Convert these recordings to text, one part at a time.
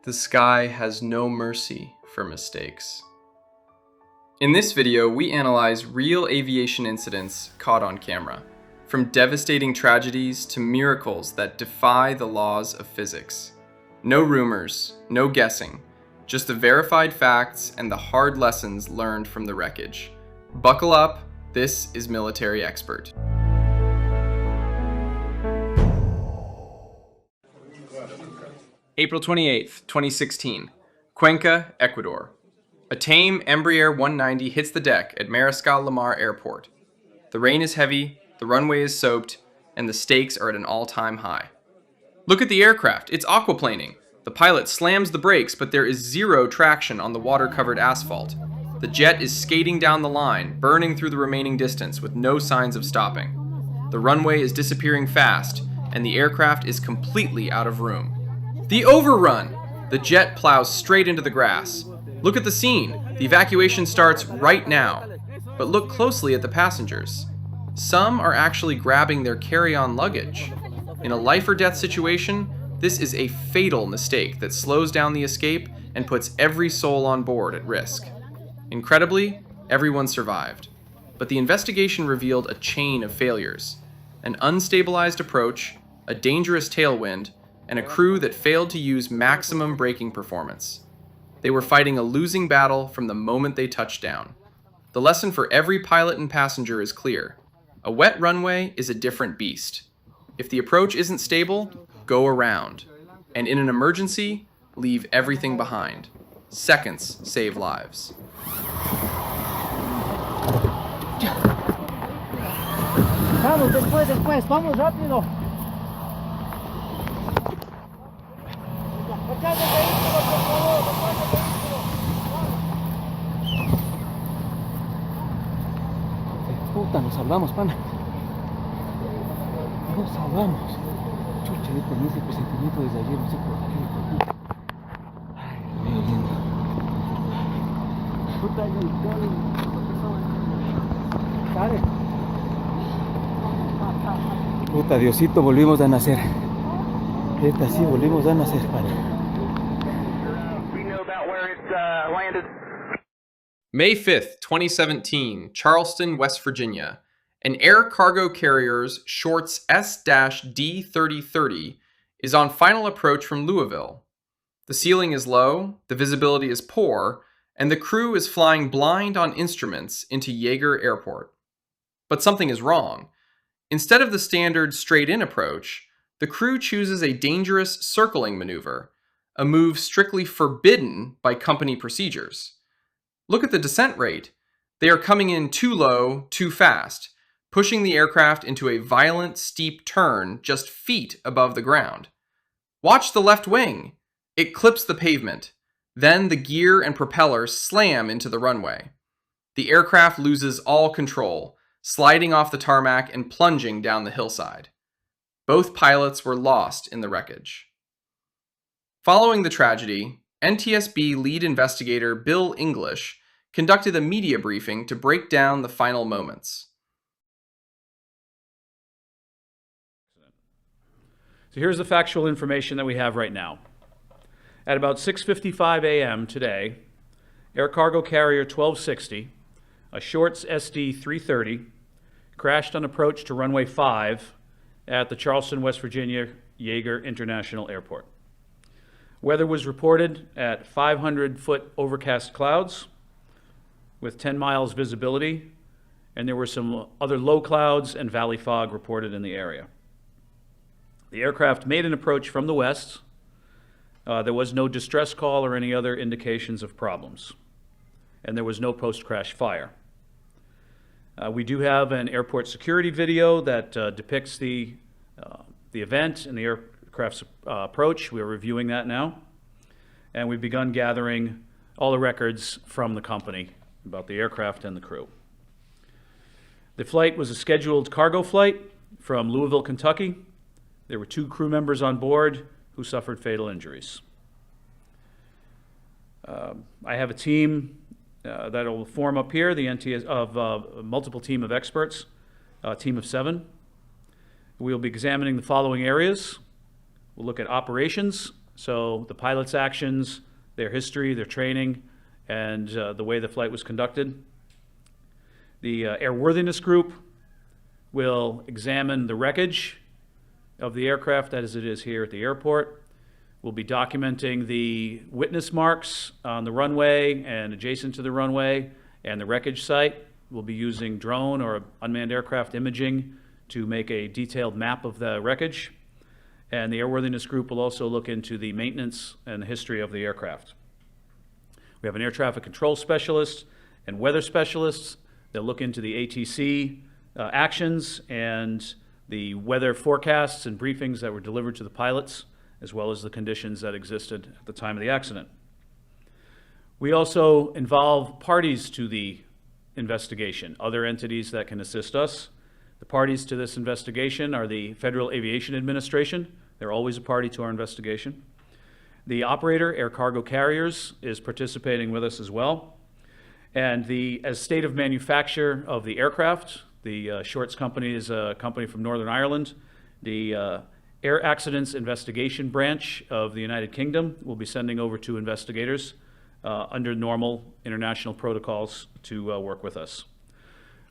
The sky has no mercy for mistakes. In this video, we analyze real aviation incidents caught on camera, from devastating tragedies to miracles that defy the laws of physics. No rumors, no guessing, just the verified facts and the hard lessons learned from the wreckage. Buckle up, this is Military Expert. April 28th, 2016, Cuenca, Ecuador. A TAME Embraer 190 hits the deck at Mariscal Lamar Airport. The rain is heavy, the runway is soaked, and the stakes are at an all-time high. Look at the aircraft, it's aquaplaning. The pilot slams the brakes, but there is zero traction on the water-covered asphalt. The jet is skating down the line, burning through the remaining distance with no signs of stopping. The runway is disappearing fast, and the aircraft is completely out of room. The Overrun! The jet plows straight into the grass. Look at the scene. The evacuation starts right now. But look closely at the passengers. Some are actually grabbing their carry-on luggage. In a life or death situation, this is a fatal mistake that slows down the escape and puts every soul on board at risk. Incredibly, everyone survived. But the investigation revealed a chain of failures. An unstabilized approach, a dangerous tailwind, and a crew that failed to use maximum braking performance. They were fighting a losing battle from the moment they touched down. The lesson for every pilot and passenger is clear. A wet runway is a different beast. If the approach isn't stable, go around. And in an emergency, leave everything behind. Seconds save lives. Vamos, después, vamos rápido. Puta, nos salvamos, pana. Nos salvamos. Chucha, yo tenía ese presentimiento desde ayer, no sé por qué, hijo de puta. Ay, medio lindo. Puta, puta, Diosito, volvimos a nacer. Esta sí, volvimos a nacer, pana. May 5th, 2017, Charleston, West Virginia. An air cargo carrier's Shorts S-D3030 is on final approach from Louisville. The ceiling is low, the visibility is poor, and the crew is flying blind on instruments into Yeager Airport. But something is wrong. Instead of the standard straight-in approach, the crew chooses a dangerous circling maneuver, a move strictly forbidden by company procedures. Look at the descent rate. They are coming in too low, too fast, pushing the aircraft into a violent, steep turn just feet above the ground. Watch the left wing. It clips the pavement. Then the gear and propeller slam into the runway. The aircraft loses all control, sliding off the tarmac and plunging down the hillside. Both pilots were lost in the wreckage. Following the tragedy, NTSB lead investigator Bill English conducted a media briefing to break down the final moments. So here's the factual information that we have right now. At about 6:55 a.m. today, air cargo carrier 1260, a Shorts SD-330, crashed on approach to runway 5 at the Charleston, West Virginia Yeager International Airport. Weather was reported at 500-foot overcast clouds with 10 miles visibility, and there were some other low clouds and valley fog reported in the area. The aircraft made an approach from the west. There was no distress call or any other indications of problems, and there was no post-crash fire. We do have an airport security video that depicts the event and the aircraft's approach. We are reviewing that now, and we've begun gathering all the records from the company about the aircraft and the crew. The flight was a scheduled cargo flight from Louisville, Kentucky. There were 2 crew members on board who suffered fatal injuries. I have a team that will form up here, the a multiple team of experts, a team of 7. We'll be examining the following areas. We'll look at operations, So the pilot's actions, their history, their training, and the way the flight was conducted. The airworthiness group will examine the wreckage of the aircraft as it is here at the airport. We'll be documenting the witness marks on the runway and adjacent to the runway and the wreckage site. We'll be using drone or unmanned aircraft imaging to make a detailed map of the wreckage. And the airworthiness group will also look into the maintenance and the history of the aircraft. We have an air traffic control specialist and weather specialists that look into the ATC actions and the weather forecasts and briefings that were delivered to the pilots, as well as the conditions that existed at the time of the accident. We also involve parties to the investigation, other entities that can assist us. The parties to this investigation are the Federal Aviation Administration. They're always a party to our investigation. The operator, Air Cargo Carriers, is participating with us as well. And as state of manufacture of the aircraft, the Shorts Company is a company from Northern Ireland. The Air Accidents Investigation Branch of the United Kingdom will be sending over 2 investigators under normal international protocols to work with us.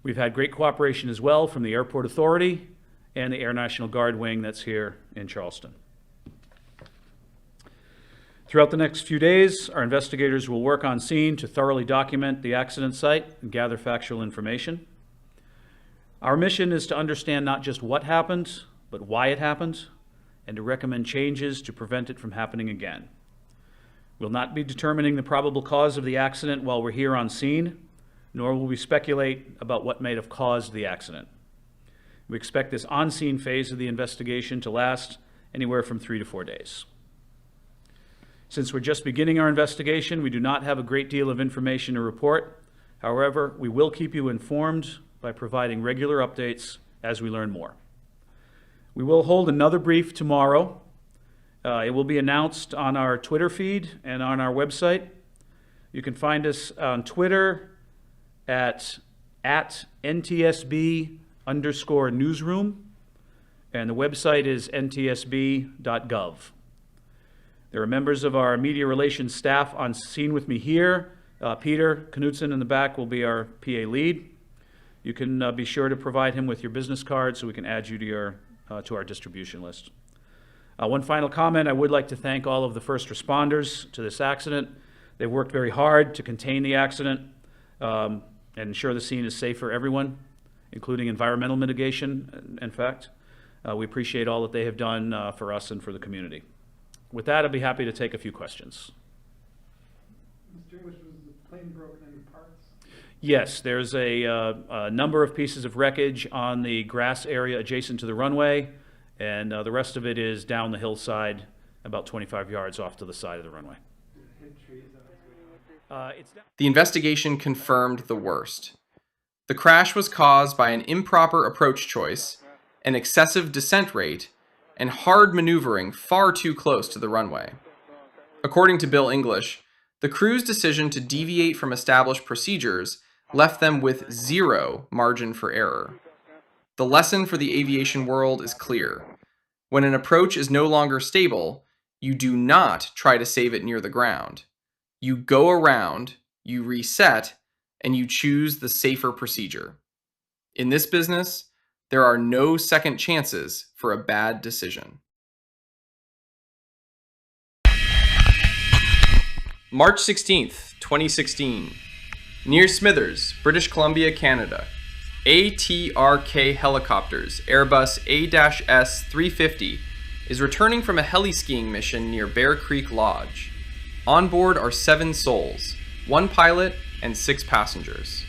We've had great cooperation as well from the Airport Authority and the Air National Guard wing that's here in Charleston. Throughout the next few days, our investigators will work on scene to thoroughly document the accident site and gather factual information. Our mission is to understand not just what happened, but why it happened, and to recommend changes to prevent it from happening again. We'll not be determining the probable cause of the accident while we're here on scene, nor will we speculate about what may have caused the accident. We expect this on-scene phase of the investigation to last anywhere from 3 to 4 days. Since we're just beginning our investigation, we do not have a great deal of information to report. However, we will keep you informed by providing regular updates as we learn more. We will hold another brief tomorrow. It will be announced on our Twitter feed and on our website. You can find us on Twitter at NTSB_newsroom, and the website is ntsb.gov. There are members of our media relations staff on scene with me here. Peter Knudsen in the back will be our PA lead. You can be sure to provide him with your business card so we can add you to our distribution list. One final comment, I would like to thank all of the first responders to this accident. They worked very hard to contain the accident and ensure the scene is safe for everyone, including environmental mitigation, in fact. We appreciate all that they have done for us and for the community. With that, I'd be happy to take a few questions. Mr. English, was the plane broken into parts? Yes, there's a number of pieces of wreckage on the grass area adjacent to the runway, and the rest of it is down the hillside about 25 yards off to the side of the runway. The investigation confirmed the worst. The crash was caused by an improper approach choice, an excessive descent rate, and hard maneuvering far too close to the runway. According to Bill English, the crew's decision to deviate from established procedures left them with 0 margin for error. The lesson for the aviation world is clear. When an approach is no longer stable, you do not try to save it near the ground. You go around, you reset, and you choose the safer procedure. In this business, there are no second chances for a bad decision. March 16th, 2016. Near Smithers, British Columbia, Canada. ATRK Helicopters, Airbus A-S 350, is returning from a heli-skiing mission near Bear Creek Lodge. On board are 7 souls, 1 pilot and 6 passengers.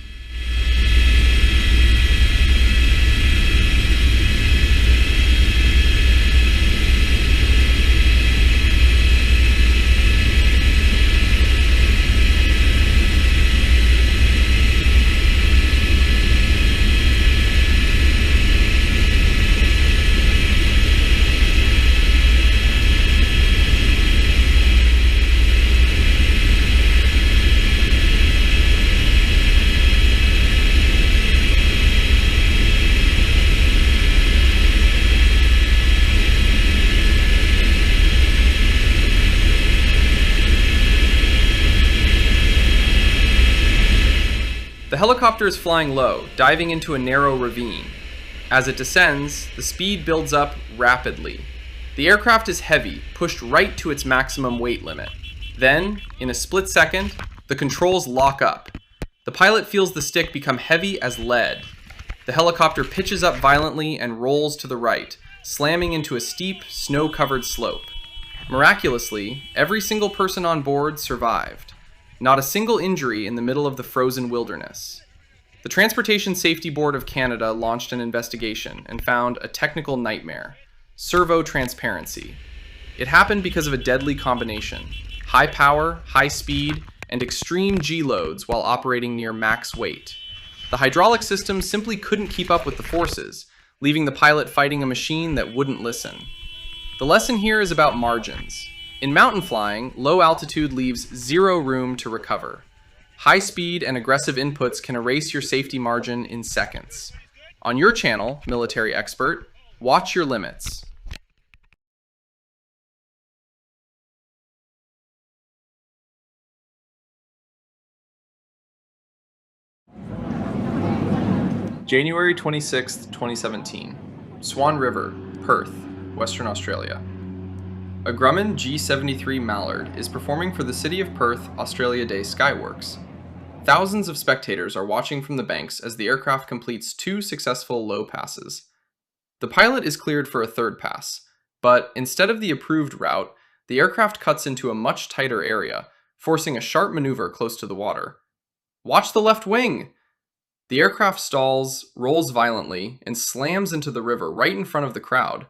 The helicopter is flying low, diving into a narrow ravine. As it descends, the speed builds up rapidly. The aircraft is heavy, pushed right to its maximum weight limit. Then, in a split second, the controls lock up. The pilot feels the stick become heavy as lead. The helicopter pitches up violently and rolls to the right, slamming into a steep, snow-covered slope. Miraculously, every single person on board survived. Not a single injury in the middle of the frozen wilderness. The Transportation Safety Board of Canada launched an investigation and found a technical nightmare: servo transparency. It happened because of a deadly combination: high power, high speed, and extreme G-loads while operating near max weight. The hydraulic system simply couldn't keep up with the forces, leaving the pilot fighting a machine that wouldn't listen. The lesson here is about margins. In mountain flying, low altitude leaves zero room to recover. High speed and aggressive inputs can erase your safety margin in seconds. On your channel, military expert, watch your limits. January 26, 2017. Swan River, Perth, Western Australia. A Grumman G73 Mallard is performing for the City of Perth Australia Day Skyworks. Thousands of spectators are watching from the banks as the aircraft completes 2 successful low passes. The pilot is cleared for a 3rd pass, but instead of the approved route, the aircraft cuts into a much tighter area, forcing a sharp maneuver close to the water. Watch the left wing! The aircraft stalls, rolls violently, and slams into the river right in front of the crowd.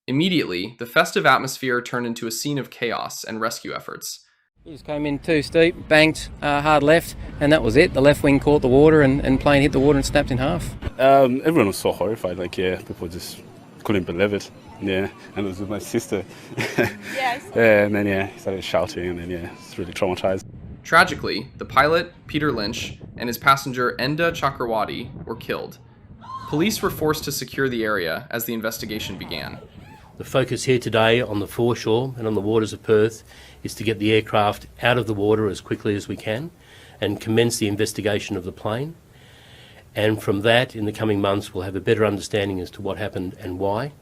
Immediately, the festive atmosphere turned into a scene of chaos and rescue efforts. He just came in too steep, banked hard left, and that was it. The left wing caught the water and plane hit the water and snapped in half. Everyone was so horrified, people just couldn't believe it. Yeah, and it was with my sister. Yes. And then, he started shouting, and then, it's really traumatized. Tragically, the pilot, Peter Lynch, and his passenger, Enda Chakrawarti, were killed. Police were forced to secure the area as the investigation began. The focus here today on the foreshore and on the waters of Perth is to get the aircraft out of the water as quickly as we can and commence the investigation of the plane. And from that, in the coming months, we'll have a better understanding as to what happened and why,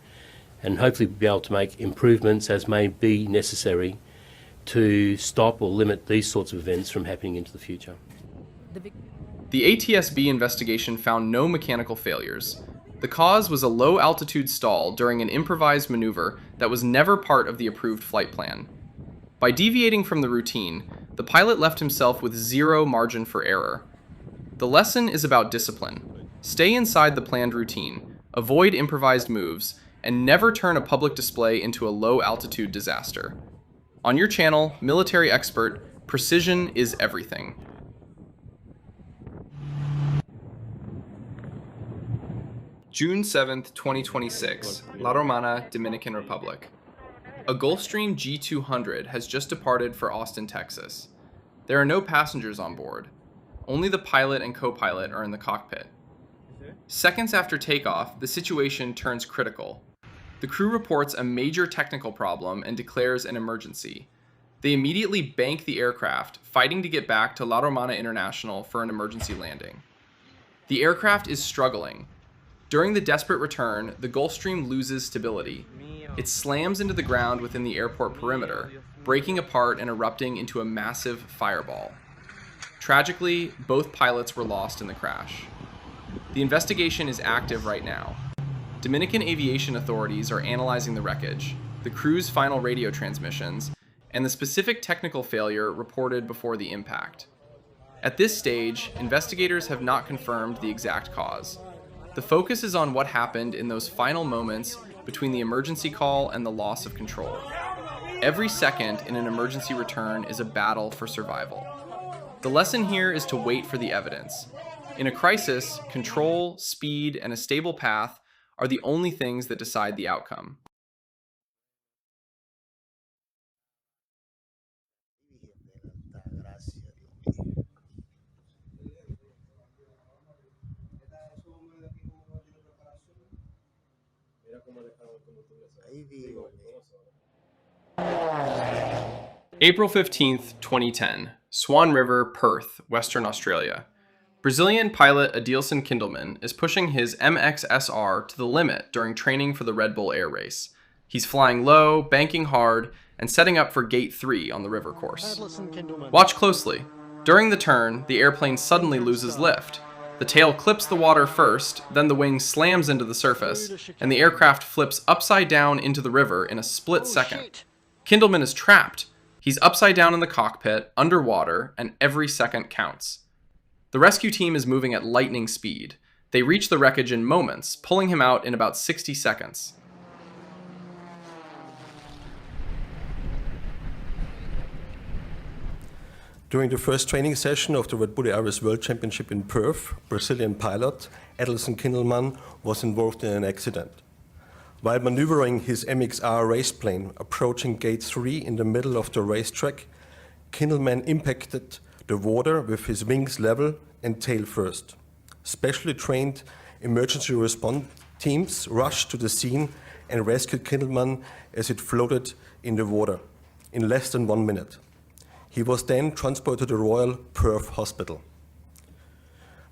and hopefully be able to make improvements as may be necessary to stop or limit these sorts of events from happening into the future. The ATSB investigation found no mechanical failures. The cause was a low-altitude stall during an improvised maneuver that was never part of the approved flight plan. By deviating from the routine, the pilot left himself with zero margin for error. The lesson is about discipline. Stay inside the planned routine, avoid improvised moves, and never turn a public display into a low-altitude disaster. On your channel, military expert, precision is everything. June 7th, 2026, La Romana, Dominican Republic. A Gulfstream G200 has just departed for Austin, Texas. There are no passengers on board. Only the pilot and co-pilot are in the cockpit. Seconds after takeoff, the situation turns critical. The crew reports a major technical problem and declares an emergency. They immediately bank the aircraft, fighting to get back to La Romana International for an emergency landing. The aircraft is struggling. During the desperate return, the Gulfstream loses stability. It slams into the ground within the airport perimeter, breaking apart and erupting into a massive fireball. Tragically, both pilots were lost in the crash. The investigation is active right now. Dominican aviation authorities are analyzing the wreckage, the crew's final radio transmissions, and the specific technical failure reported before the impact. At this stage, investigators have not confirmed the exact cause. The focus is on what happened in those final moments between the emergency call and the loss of control. Every second in an emergency return is a battle for survival. The lesson here is to wait for the evidence. In a crisis, control, speed, and a stable path are the only things that decide the outcome. April 15th, 2010, Swan River, Perth, Western Australia. Brazilian pilot Adilson Kindelman is pushing his MXSR to the limit during training for the Red Bull Air Race. He's flying low, banking hard, and setting up for Gate 3 on the river course. Watch closely. During the turn, the airplane suddenly loses lift. The tail clips the water first, then the wing slams into the surface, and the aircraft flips upside down into the river in a split second. Kindelman is trapped. He's upside down in the cockpit, underwater, and every second counts. The rescue team is moving at lightning speed. They reach the wreckage in moments, pulling him out in about 60 seconds. During the first training session of the Red Bull Air Race World Championship in Perth, Brazilian pilot Adilson Kindelman was involved in an accident. While maneuvering his MXR raceplane approaching Gate 3 in the middle of the racetrack, Kindelman impacted the water with his wings level and tail first. Specially trained emergency response teams rushed to the scene and rescued Kindelman as it floated in the water in less than 1 minute. He was then transported to the Royal Perth Hospital.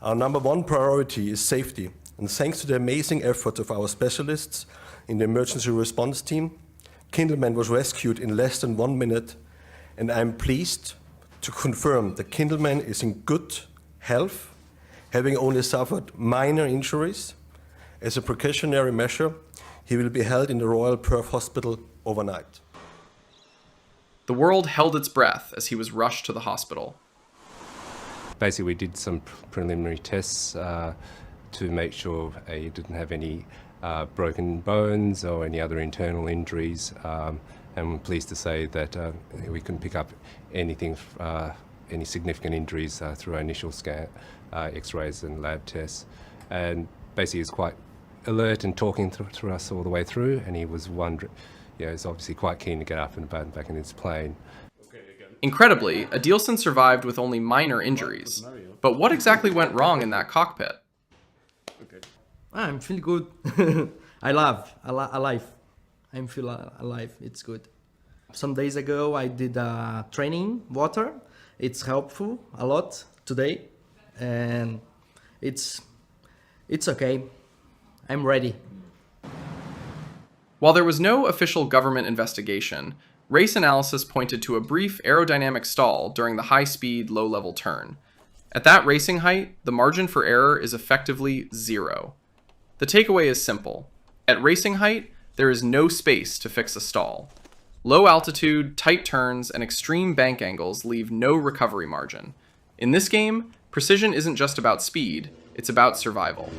Our number one priority is safety, and thanks to the amazing efforts of our specialists in the emergency response team, Kindelman was rescued in less than 1 minute, and I am pleased to confirm that Kindelman is in good health, having only suffered minor injuries. As a precautionary measure, he will be held in the Royal Perth Hospital overnight. The world held its breath as he was rushed to the hospital. Basically, we did some preliminary tests to make sure he didn't have any broken bones or any other internal injuries. And we're pleased to say that we couldn't pick up anything, any significant injuries through our initial scan, X-rays and lab tests. And basically, he's quite alert and talking through us all the way through. And he was wondering, he's obviously quite keen to get up and about and back in his plane. Incredibly, Adilson survived with only minor injuries. But what exactly went wrong in that cockpit? I'm feeling good. alive. I feel alive. It's good. Some days ago, I did training water. It's helpful a lot today, and it's okay. I'm ready. While there was no official government investigation, race analysis pointed to a brief aerodynamic stall during the high-speed, low-level turn. At that racing height, the margin for error is effectively 0. The takeaway is simple. At racing height, there is no space to fix a stall. Low altitude, tight turns, and extreme bank angles leave no recovery margin. In this game, precision isn't just about speed, it's about survival.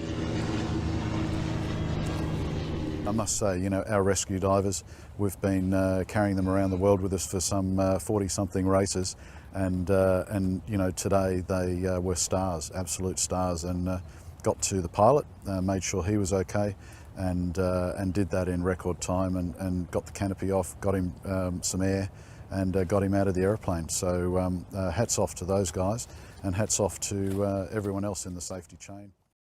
I must say, our rescue divers, we've been carrying them around the world with us for some 40-something races, and today they were stars, absolute stars, and got to the pilot, made sure he was okay, and did that in record time, and got the canopy off, got him some air, and got him out of the aeroplane. So hats off to those guys, and hats off to everyone else in the safety chain.